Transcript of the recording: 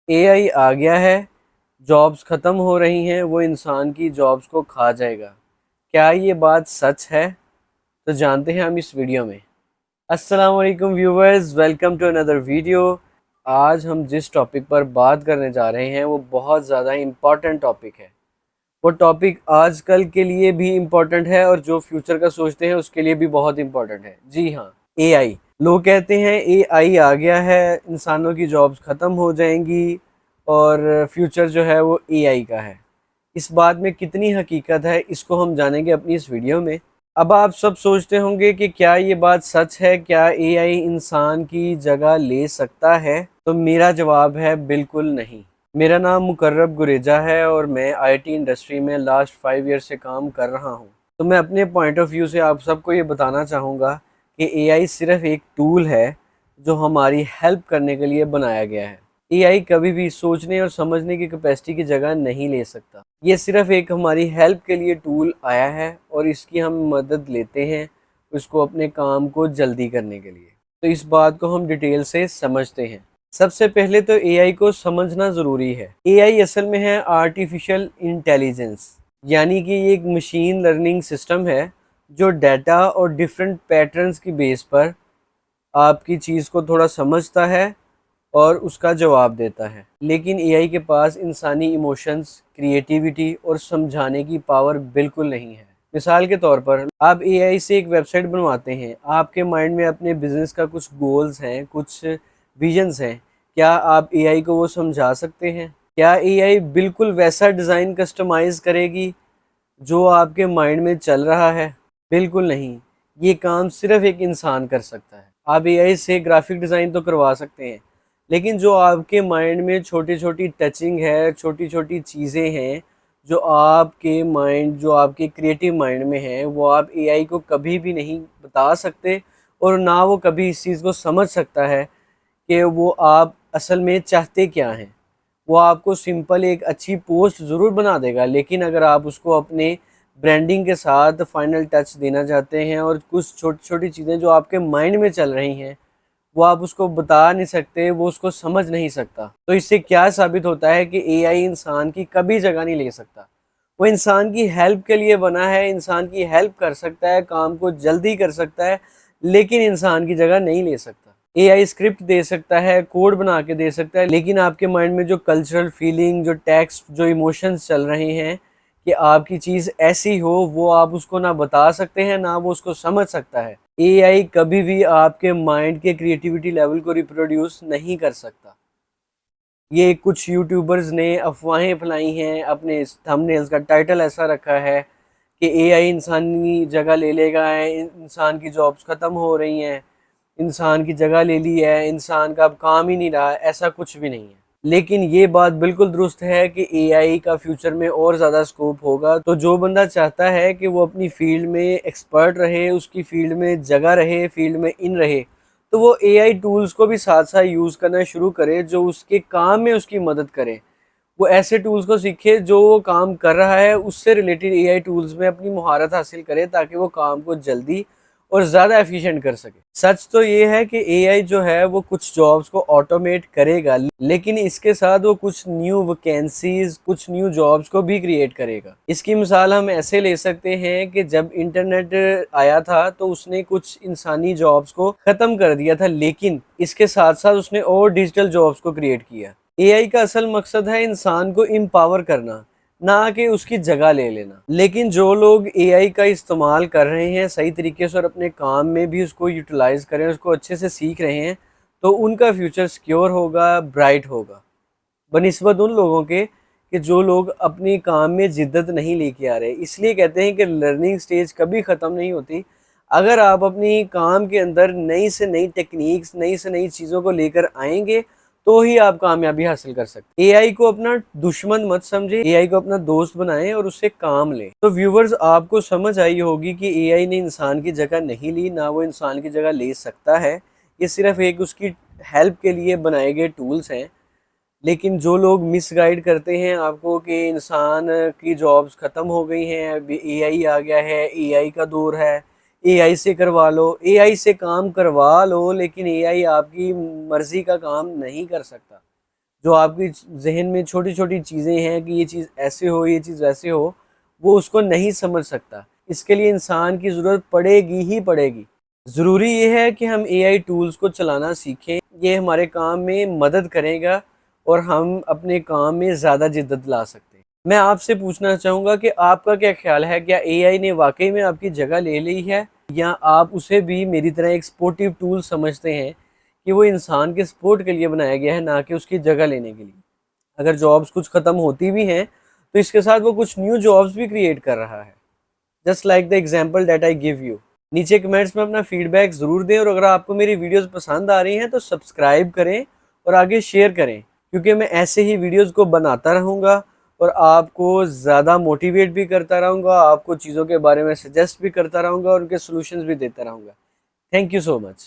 اے آئی آ گیا ہے، جابس ختم ہو رہی ہیں، وہ انسان کی جابس کو کھا جائے گا۔ کیا یہ بات سچ ہے؟ تو جانتے ہیں ہم اس ویڈیو میں۔ السلام علیکم ویورز، ویلکم ٹو اندر ویڈیو۔ آج ہم جس ٹاپک پر بات کرنے جا رہے ہیں وہ بہت زیادہ امپورٹنٹ ٹاپک ہے۔ وہ ٹاپک آج کل کے لیے بھی امپورٹنٹ ہے اور جو فیوچر کا سوچتے ہیں اس کے لیے بھی بہت امپورٹنٹ ہے۔ جی ہاں، اے آئی۔ لوگ کہتے ہیں اے آئی آ گیا ہے، انسانوں کی جابس ختم ہو جائیں گی اور فیوچر جو ہے وہ اے آئی کا ہے۔ اس بات میں کتنی حقیقت ہے اس کو ہم جانیں گے اپنی اس ویڈیو میں۔ اب آپ سب سوچتے ہوں گے کہ کیا یہ بات سچ ہے، کیا اے آئی انسان کی جگہ لے سکتا ہے؟ تو میرا جواب ہے بالکل نہیں۔ میرا نام مقرب گریجا ہے اور میں آئی ٹی انڈسٹری میں لاسٹ 5 ایئر سے کام کر رہا ہوں۔ تو میں اپنے پوائنٹ آف ویو سے آپ سب کو یہ بتانا چاہوں گا کہ اے آئی صرف ایک ٹول ہے جو ہماری ہیلپ کرنے کے لیے بنایا گیا ہے۔ اے آئی کبھی بھی سوچنے اور سمجھنے کی کیپیسٹی کی جگہ نہیں لے سکتا۔ یہ صرف ایک ہماری ہیلپ کے لیے ٹول آیا ہے اور اس کی ہم مدد لیتے ہیں اس کو اپنے کام کو جلدی کرنے کے لیے۔ تو اس بات کو ہم ڈیٹیل سے سمجھتے ہیں۔ سب سے پہلے تو اے آئی کو سمجھنا ضروری ہے۔ اے آئی اصل میں ہے آرٹیفیشل انٹیلیجنس، یعنی کہ یہ ایک مشین لرننگ سسٹم ہے جو ڈیٹا اور ڈیفرنٹ پیٹرنز کی بیس پر آپ کی چیز کو تھوڑا سمجھتا ہے اور اس کا جواب دیتا ہے۔ لیکن اے آئی کے پاس انسانی ایموشنز، کریٹیوٹی اور سمجھانے کی پاور بالکل نہیں ہے۔ مثال کے طور پر آپ اے آئی سے ایک ویب سائٹ بنواتے ہیں، آپ کے مائنڈ میں اپنے بزنس کا کچھ گولز ہیں، کچھ ویژنز ہیں، کیا آپ اے آئی کو وہ سمجھا سکتے ہیں؟ کیا اے آئی بالکل ویسا ڈیزائن کسٹمائز کرے گی جو آپ کے مائنڈ میں چل رہا ہے؟ بالکل نہیں۔ یہ کام صرف ایک انسان کر سکتا ہے۔ آپ اے آئی سے گرافک ڈیزائن تو کروا سکتے ہیں، لیکن جو آپ کے مائنڈ میں چھوٹی چھوٹی ٹچنگ ہے، چھوٹی چھوٹی چیزیں ہیں جو آپ کے مائنڈ، جو آپ کے کریٹیو مائنڈ میں ہیں، وہ آپ اے آئی کو کبھی بھی نہیں بتا سکتے اور نہ وہ کبھی اس چیز کو سمجھ سکتا ہے کہ وہ آپ اصل میں چاہتے کیا ہیں۔ وہ آپ کو سمپل ایک اچھی پوسٹ ضرور بنا دے گا، لیکن اگر آپ اس کو اپنے برانڈنگ کے ساتھ فائنل ٹچ دینا چاہتے ہیں اور کچھ چھوٹی چھوٹی چیزیں جو آپ کے مائنڈ میں چل رہی ہیں وہ آپ اس کو بتا نہیں سکتے، وہ اس کو سمجھ نہیں سکتا، تو اس سے کیا ثابت ہوتا ہے کہ اے آئی انسان کی کبھی جگہ نہیں لے سکتا۔ وہ انسان کی ہیلپ کے لیے بنا ہے، انسان کی ہیلپ کر سکتا ہے، کام کو جلدی کر سکتا ہے، لیکن انسان کی جگہ نہیں لے سکتا۔ اے آئی اسکرپٹ دے سکتا ہے، کوڈ بنا کے دے سکتا ہے، لیکن آپ کے مائنڈ میں جو کلچرل فیلنگ، جو ٹیکسٹ، جو ایموشنز چل رہے ہیں کہ آپ کی چیز ایسی ہو، وہ آپ اس کو نہ بتا سکتے ہیں، نہ وہ اس کو سمجھ سکتا ہے۔ اے آئی کبھی بھی آپ کے مائنڈ کے کریٹیوٹی لیول کو ریپروڈیوس نہیں کر سکتا۔ یہ کچھ یوٹیوبرز نے افواہیں پھیلائی ہیں، اپنے تھمب نیلز کا ٹائٹل ایسا رکھا ہے کہ اے آئی انسانی جگہ لے لے گا، انسان کی جابس ختم ہو رہی ہیں، انسان کی جگہ لے لی ہے، انسان کا اب کام ہی نہیں رہا۔ ایسا کچھ بھی نہیں ہے۔ لیکن یہ بات بالکل درست ہے کہ اے آئی کا فیوچر میں اور زیادہ سکوپ ہوگا، تو جو بندہ چاہتا ہے کہ وہ اپنی فیلڈ میں ایکسپرٹ رہے، اس کی فیلڈ میں جگہ رہے، فیلڈ میں ان رہے، تو وہ اے آئی ٹولز کو بھی ساتھ ساتھ یوز کرنا شروع کرے جو اس کے کام میں اس کی مدد کرے۔ وہ ایسے ٹولز کو سیکھے جو وہ کام کر رہا ہے اس سے ریلیٹڈ اے آئی ٹولز میں اپنی مہارت حاصل کرے تاکہ وہ کام کو جلدی اور زیادہ ایفیشینٹ کر سکے۔ سچ تو یہ ہے کہ اے آئی جو ہے وہ کچھ جابس کو آٹومیٹ کرے گا، لیکن اس کے ساتھ وہ کچھ نیو ویکینسیز، کچھ نیو جابس کو بھی کریٹ کرے گا۔ اس کی مثال ہم ایسے لے سکتے ہیں کہ جب انٹرنیٹ آیا تھا تو اس نے کچھ انسانی جابس کو ختم کر دیا تھا، لیکن اس کے ساتھ ساتھ اس نے اور ڈیجیٹل جابس کو کریٹ کیا۔ اے آئی کا اصل مقصد ہے انسان کو امپاور کرنا، نہ کہ اس کی جگہ لے لینا۔ لیکن جو لوگ اے آئی کا استعمال کر رہے ہیں صحیح طریقے سے اور اپنے کام میں بھی اس کو یوٹیلائز کریں، اس کو اچھے سے سیکھ رہے ہیں، تو ان کا فیوچر سیکیور ہوگا، برائٹ ہوگا، بنسبت ان لوگوں کے کہ جو لوگ اپنی کام میں جدت نہیں لے کے آ رہے۔ اس لیے کہتے ہیں کہ لرننگ سٹیج کبھی ختم نہیں ہوتی۔ اگر آپ اپنی کام کے اندر نئی سے نئی ٹیکنیکس، نئی سے نئی چیزوں کو لے کر آئیں گے تو ہی آپ کامیابی حاصل کر سکتے۔ اے آئی کو اپنا دشمن مت سمجھے، اے آئی کو اپنا دوست بنائیں اور اس سے کام لیں۔ تو ویورز، آپ کو سمجھ آئی ہوگی کہ اے آئی نے انسان کی جگہ نہیں لی، نہ وہ انسان کی جگہ لے سکتا ہے۔ یہ صرف ایک اس کی ہیلپ کے لیے بنائے گئے ٹولز ہیں۔ لیکن جو لوگ مس گائیڈ کرتے ہیں آپ کو کہ انسان کی جابس ختم ہو گئی ہیں، اب اے آئی آ گیا ہے، اے آئی کا دور ہے، اے آئی سے کروا لو، اے آئی سے کام کروا لو، لیکن اے آئی آپ کی مرضی کا کام نہیں کر سکتا۔ جو آپ کی ذہن میں چھوٹی چھوٹی چیزیں ہیں کہ یہ چیز ایسے ہو، یہ چیز ویسے ہو، وہ اس کو نہیں سمجھ سکتا. اس کے لیے انسان کی ضرورت پڑے گی ہی پڑے گی. ضروری یہ ہے کہ ہم اے آئی ٹولز کو چلانا سیکھیں. یہ ہمارے کام میں مدد کرے گا اور ہم اپنے کام میں زیادہ جدت لا سکتے ہیں. میں آپ سے پوچھنا چاہوں گا کہ آپ کا کیا خیال ہے؟ کیا اے آئی نے واقعی میں آپ کی جگہ لے لی ہے، یا آپ اسے بھی میری طرح ایک سپورٹیو ٹول سمجھتے ہیں کہ وہ انسان کے سپورٹ کے لیے بنایا گیا ہے، نہ کہ اس کی جگہ لینے کے لیے؟ اگر جابس کچھ ختم ہوتی بھی ہیں تو اس کے ساتھ وہ کچھ نیو جابس بھی کریٹ کر رہا ہے. Just like the example that I give you. نیچے کمنٹس میں اپنا فیڈ بیک ضرور دیں، اور اگر آپ کو میری ویڈیوز پسند آ رہی ہیں تو سبسکرائب کریں اور آگے شیئر کریں، کیونکہ میں ایسے ہی ویڈیوز کو بناتا رہوں گا اور آپ کو زیادہ موٹیویٹ بھی کرتا رہوں گا، آپ کو چیزوں کے بارے میں سجیسٹ بھی کرتا رہوں گا اور ان کے سولوشنز بھی دیتا رہوں گا. Thank you so much.